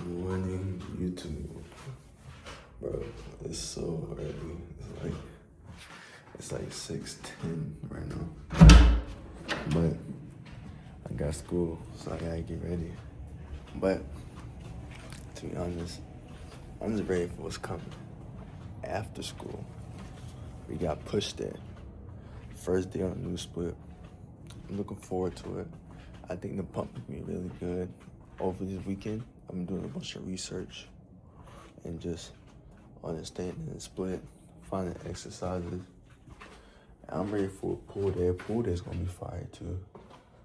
Morning, YouTube. Bro, it's so early. It's like 6:10 right now. But I got school, so I gotta get ready. But to be honest, I'm just ready for what's coming. After school, we got pushed in. First day on a new split. I'm looking forward to it. I think the pump will be really good. Over this weekend, I'm doing a bunch of research and just understanding the split, finding exercises. I'm ready for a pool day. Pool day is gonna be fire too.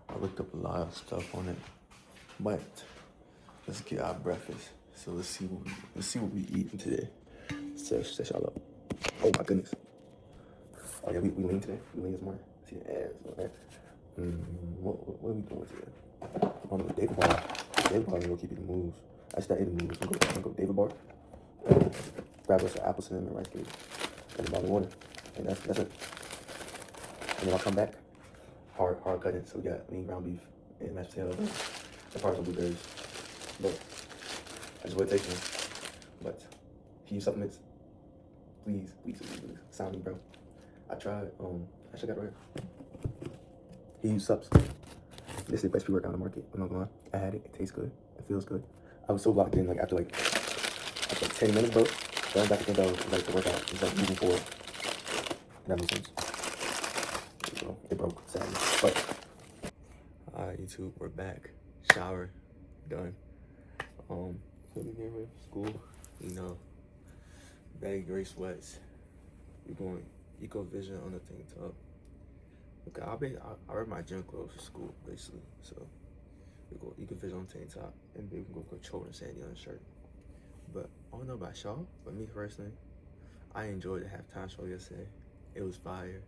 I looked up a lot of stuff on it, but let's get our breakfast. So let's see what we eating today. Set y'all up. Oh my goodness. Oh yeah, we lean today. We lean this morning. See the ass. Okay. What are we doing today? I don't know. David Bar. David Bar is gonna keep you the moves. I should eat the moves. I'm gonna go David Bar. Grab us an apple cinnamon rice cake and a bottle of water, and that's it. And then I'll come back. Hard cutting. So we got lean ground beef and mashed potatoes. And probably some blueberries. But that's what it takes me. But can you supplements? Please. Sound me, bro. I tried. I should got it right here. He used subs. This is the best pre-workout on the market. I'm not gonna lie. I had it. It tastes good. It feels good. I was so locked in. After 10 minutes, bro. Then I got to think I was like the workout. It's like moving forward. That makes sense. So it broke, sadly. But alright, YouTube, we're back. Shower, done. We'll be getting ready for school. You know, baggy gray sweats. We're going Eco Vision on the tank top. Okay, I wear my gym clothes for school, basically. So we go Eco Vision on the tank top, and then we can go Control and Sandy on the shirt. But I don't know about y'all, but me personally, I enjoyed the halftime show yesterday. It was fire.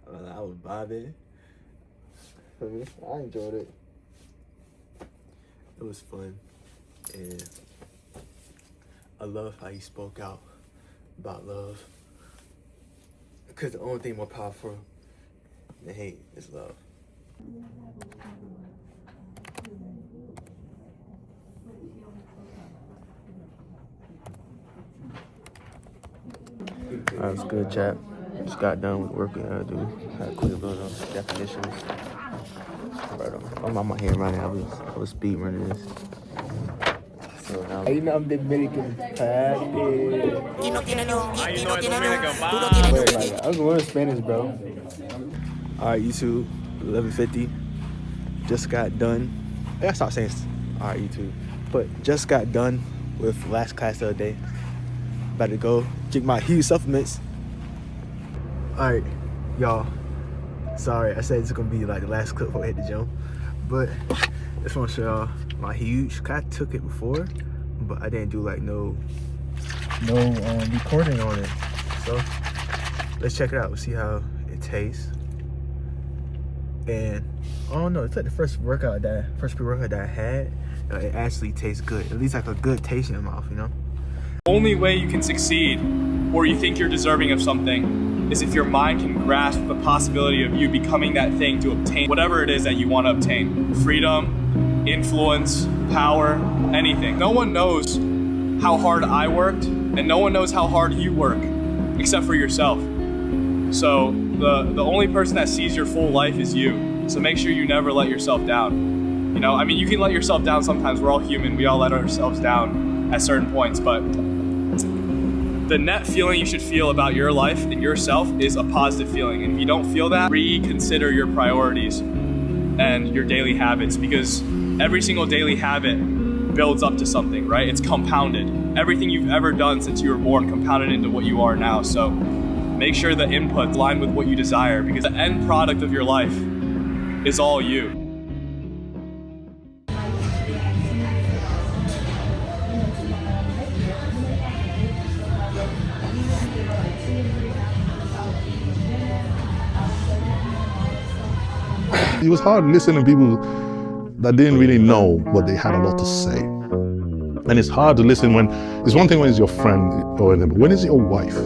I was vibing. I enjoyed it. It was fun, and I love how he spoke out about love. Because the only thing more powerful than hate is love. That was good, chat. Just got done with work we had to do. Had a quick little definitions. I'm on my hand right now. I was speed running this. So now, you know I'm Dominican. I was learning Spanish, bro. Alright, YouTube, 11:50. Just got done. I gotta stop saying alright, YouTube. But just got done with last class of the day. About to go drink my huge supplements. Alright, y'all. Sorry, I said it's gonna be like the last clip before I hit the gym. But I just wanna show y'all my huge. I took it before, but I didn't do like no recording on it. So let's check it out. We'll see how it tastes. And I don't know, it's like the first pre-workout that I had. It actually tastes good. At least like a good taste in your mouth, you know? Only way you can succeed, or you think you're deserving of something, is if your mind can grasp the possibility of you becoming that thing to obtain whatever it is that you want to obtain. Freedom, influence, power, anything. No one knows how hard I worked, and no one knows how hard you work, except for yourself. So the only person that sees your full life is you. So make sure you never let yourself down. You know, I mean, you can let yourself down sometimes. We're all human. We all let ourselves down at certain points, but the net feeling you should feel about your life and yourself is a positive feeling. And if you don't feel that, reconsider your priorities and your daily habits, because every single daily habit builds up to something, right? It's compounded. Everything you've ever done since you were born compounded into what you are now. So make sure the inputs align with what you desire, because the end product of your life is all you. It was hard listening to people that didn't really know, but they had a lot to say. And it's hard to listen when, it's one thing when it's your friend or anything, but when it's your wife,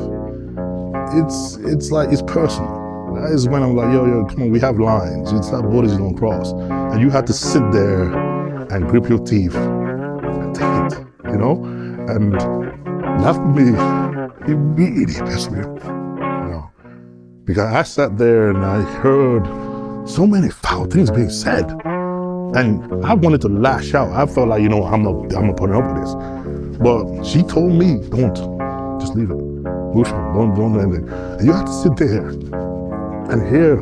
it's like, it's personal. That is when I'm like, yo, come on, we have lines. It's not borders you don't cross. And you had to sit there and grip your teeth and take it. know? And that for me, it really pissed me off, you know? Because I sat there and I heard so many foul things being said. And I wanted to lash out. I felt like, you know, I'm not putting up with this. But she told me, don't, just leave it. Bushman, don't do anything. And you have to sit there and hear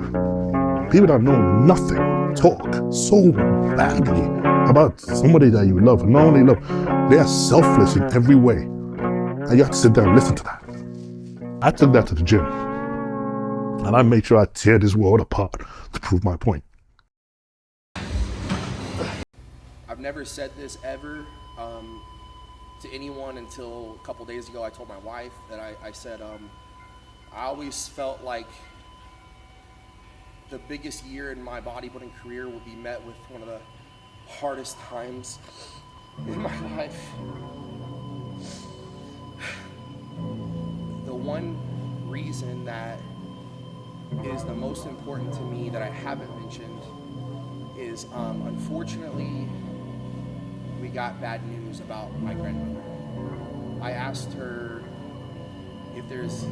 people that know nothing talk so badly about somebody that you love. And not only love, they are selfless in every way. And you have to sit there and listen to that. I took that to the gym. And I made sure I tear this world apart to prove my point. I've never said this ever to anyone until a couple days ago. I told my wife that I said, I always felt like the biggest year in my bodybuilding career would be met with one of the hardest times in my life. The one reason that is the most important to me that I haven't mentioned is unfortunately we got bad news about my grandmother. I asked her if there's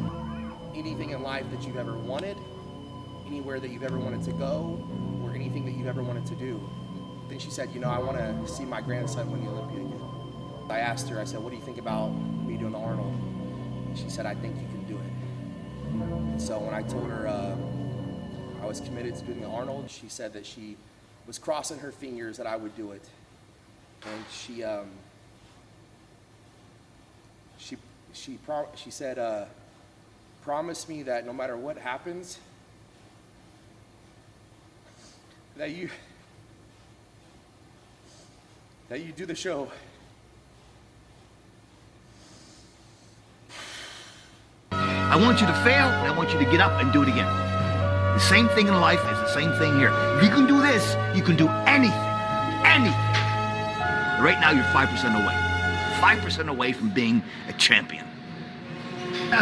anything in life that you've ever wanted, anywhere that you've ever wanted to go, or anything that you've ever wanted to do. Then she said, you know, I want to see my grandson win the Olympia again. I asked her, I said, what do you think about me doing the Arnold? She said, I think you can do it. And so when I told her I was committed to doing the Arnold, she said that she was crossing her fingers that I would do it. And she said, promise me that no matter what happens, that you do the show. I want you to fail, and I want you to get up and do it again. The same thing in life is the same thing here. If you can do this, you can do anything. Anything. Right now, you're 5% away. 5% away from being a champion. 8.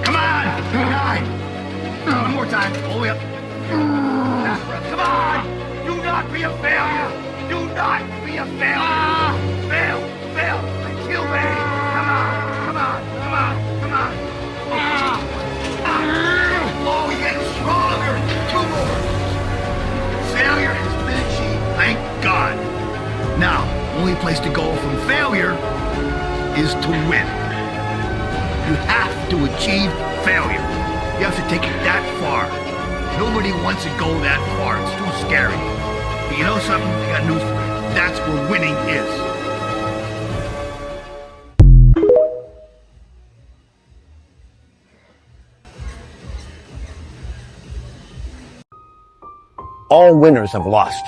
Come on! 9. One more time. All the way up. Last breath. Come on! Do not be a failure! Do not be a failure! Fail! Fail! Kill me! Come on! Come on! Come on! Come on! Oh, you're getting stronger! 2 more! Failure has been achieved. Thank God. Now, only place to go from failure is to win. You have to achieve failure. You have to take it that far. Nobody wants to go that far. It's too scary. But you know something? I got news for you. That's where winning is. All winners have lost.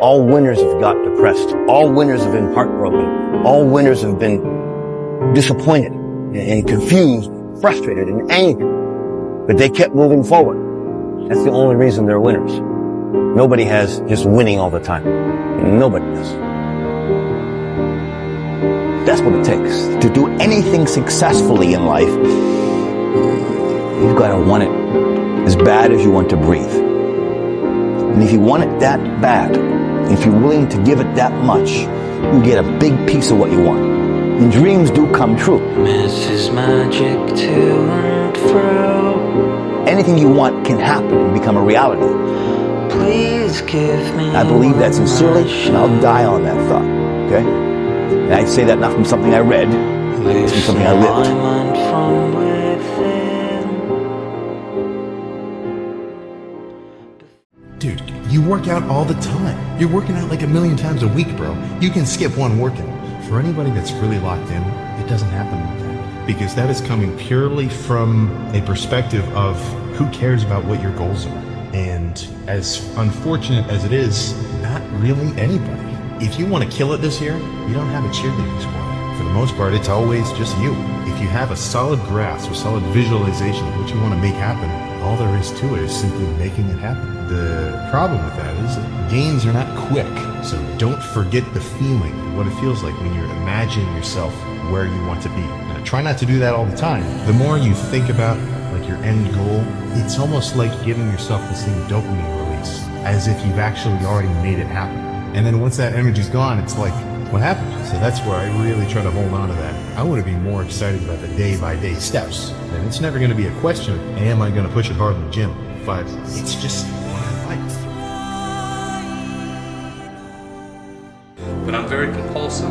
All winners have got depressed. All winners have been heartbroken. All winners have been disappointed and confused, frustrated and angry. But they kept moving forward. That's the only reason they're winners. Nobody has just winning all the time. Nobody does. That's what it takes. To do anything successfully in life, you've got to want it as bad as you want to breathe. And if you want it that bad, if you're willing to give it that much, you get a big piece of what you want. And dreams do come true. Mrs. Magic to and fro. Anything you want can happen and become a reality. Please give me. I believe that sincerely, and I'll die on that thought, okay? And I say that not from something I read, it's from something I lived. From within. Dude, you work out all the time. You're working out like 1,000,000 times a week, bro. You can skip one workout. For anybody that's really locked in, it doesn't happen like that. Because that is coming purely from a perspective of who cares about what your goals are. And as unfortunate as it is, not really anybody. If you want to kill it this year, you don't have a cheerleading squad. For the most part, it's always just you. If you have a solid grasp, a solid visualization of what you want to make happen, all there is to it is simply making it happen. The problem with that is that gains are not quick, so don't forget the feeling, what it feels like when you're imagining yourself where you want to be. Now, try not to do that all the time. The more you think about like your end goal, it's almost like giving yourself the same dopamine release, as if you've actually already made it happen. And then once that energy's gone, it's like what happened. So that's where I really try to hold on to that. I want to be more excited about the day-by-day steps. And it's never going to be a question of, am I going to push it hard in the gym? But it's just what I like. But I'm very compulsive.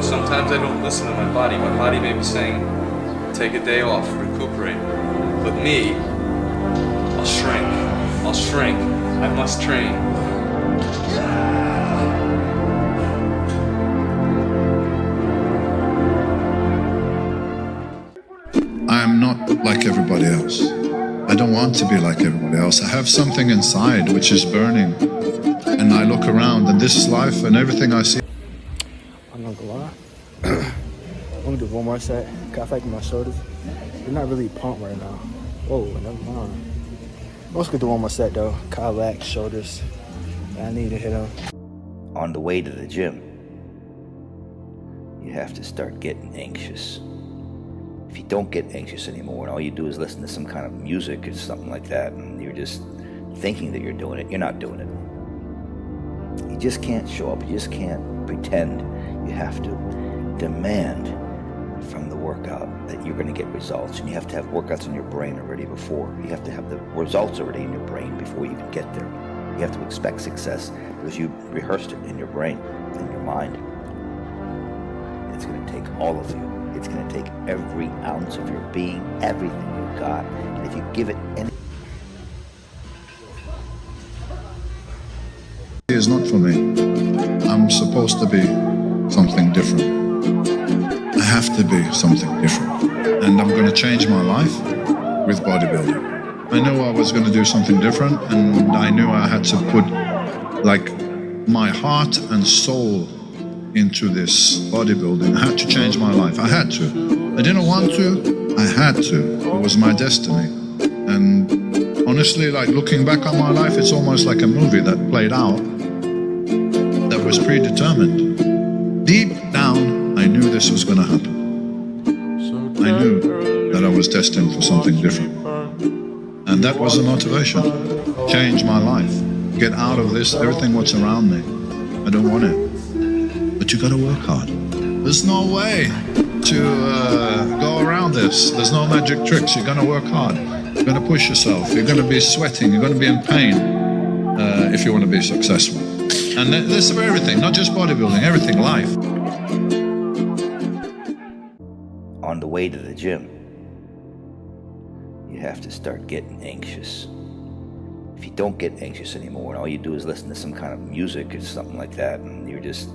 Sometimes I don't listen to my body. My body may be saying, take a day off, recuperate. But me, I'll shrink. I'll shrink. I must train. I'm not like everybody else. I don't want to be like everybody else. I have something inside which is burning. And I look around and this is life and everything I see. I'm not gonna lie. I'm gonna do one more set. I feel like my shoulders, they're not really pumped right now. Whoa, never mind. I'm just gonna do one more set though. Kyle back, shoulders. I need to hit them. On the way to the gym, you have to start getting anxious. If you don't get anxious anymore and all you do is listen to some kind of music or something like that and you're just thinking that you're doing it, you're not doing it. You just can't show up. You just can't pretend. You have to demand from the workout that you're going to get results, and you have to have workouts in your brain already before. You have to have the results already in your brain before you even get there. You have to expect success because you rehearsed it in your brain, in your mind. It's going to take all of you. It's going to take every ounce of your being, everything you've got, and if you give it any... Is not for me. I'm supposed to be something different. I have to be something different. And I'm going to change my life with bodybuilding. I knew I was going to do something different, and I knew I had to put like my heart and soul into this bodybuilding. I had to change my life. I had to. I didn't want to. I had to. It was my destiny. And honestly, like looking back on my life, it's almost like a movie that played out. That was predetermined. Deep down, I knew this was going to happen. I knew that I was destined for something different. And that was the motivation. Change my life. Get out of this, everything what's around me. I don't want it. But you got to work hard. There's no way to go around this. There's no magic tricks. You're going to work hard. You're going to push yourself. You're going to be sweating. You're going to be in pain if you want to be successful. And this is for everything, not just bodybuilding, everything, life. On the way to the gym, you have to start getting anxious. If you don't get anxious anymore and all you do is listen to some kind of music or something like that and you're just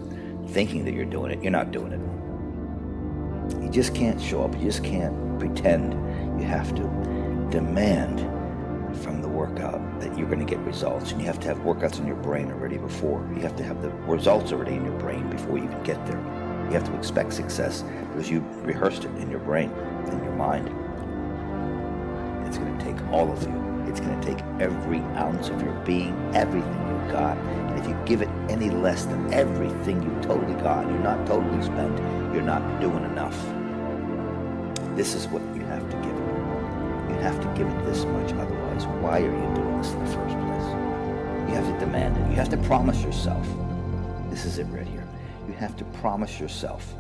thinking that you're doing it, you're not doing it. You just can't show up. You just can't pretend. You have to demand from the workout that you're going to get results, and you have to have workouts in your brain already before. You have to have the results already in your brain before you even get there. You have to expect success because you rehearsed it in your brain, in your mind. It's going to take all of you. It's going to take every ounce of your being, everything you've got. And if you give it any less than everything you totally got, you're not totally spent, you're not doing enough. This is what you have to give it. You have to give it this much, otherwise, why are you doing this in the first place? You have to demand it. You have to promise yourself. This is it right here. You have to promise yourself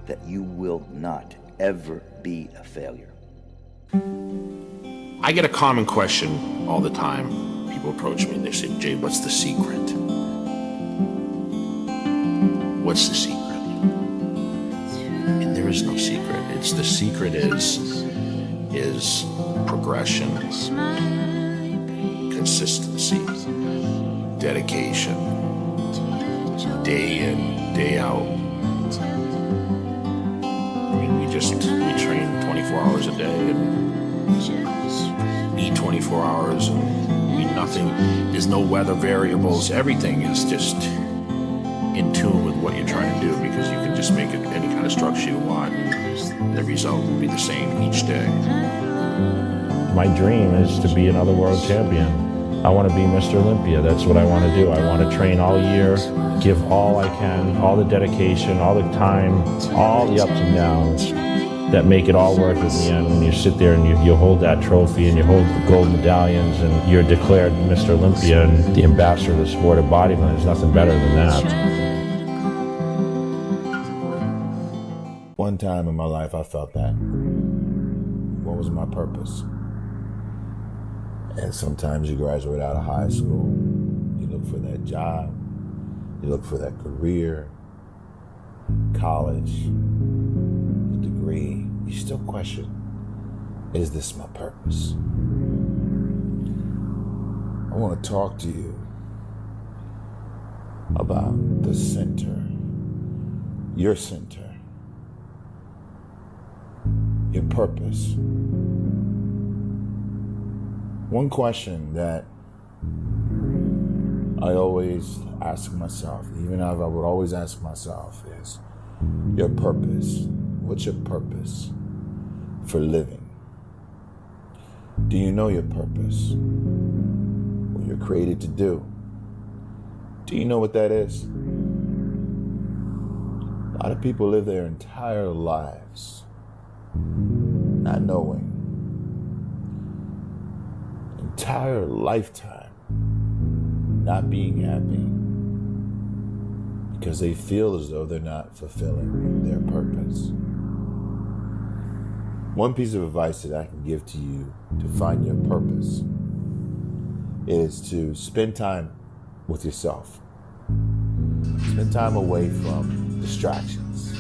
that you will not ever be a failure. I get a common question all the time. People approach me and they say, Jay, what's the secret? What's the secret? And there is no secret. It's the secret is progression, consistency, dedication, day in, day out. I mean, we train 24 hours a day and eat 24 hours and eat nothing. There's no weather variables. Everything is just in tune with what you're trying to do, because you can just make it any kind of structure you want and the result will be the same each day. My dream is to be another world champion. I want to be Mr. Olympia. That's what I want to do. I want to train all year, give all I can, all the dedication, all the time, all the ups and downs that make it all worth it in the end. When you sit there and you hold that trophy and you hold the gold medallions and you're declared Mr. Olympia and the ambassador of the sport of bodybuilding, there's nothing better than that. One time in my life I felt that. What was my purpose? And sometimes you graduate out of high school, you look for that job, you look for that career, college, the degree, you still question, is this my purpose? I want to talk to you about the center, your center, your purpose. One question that I always ask myself, even I would always ask myself, is your purpose. What's your purpose for living? Do you know your purpose? What you're created to do? Do you know what that is? A lot of people live their entire lives not knowing. Entire lifetime not being happy because they feel as though they're not fulfilling their purpose. One piece of advice that I can give to you to find your purpose is to spend time with yourself. Spend time away from distractions.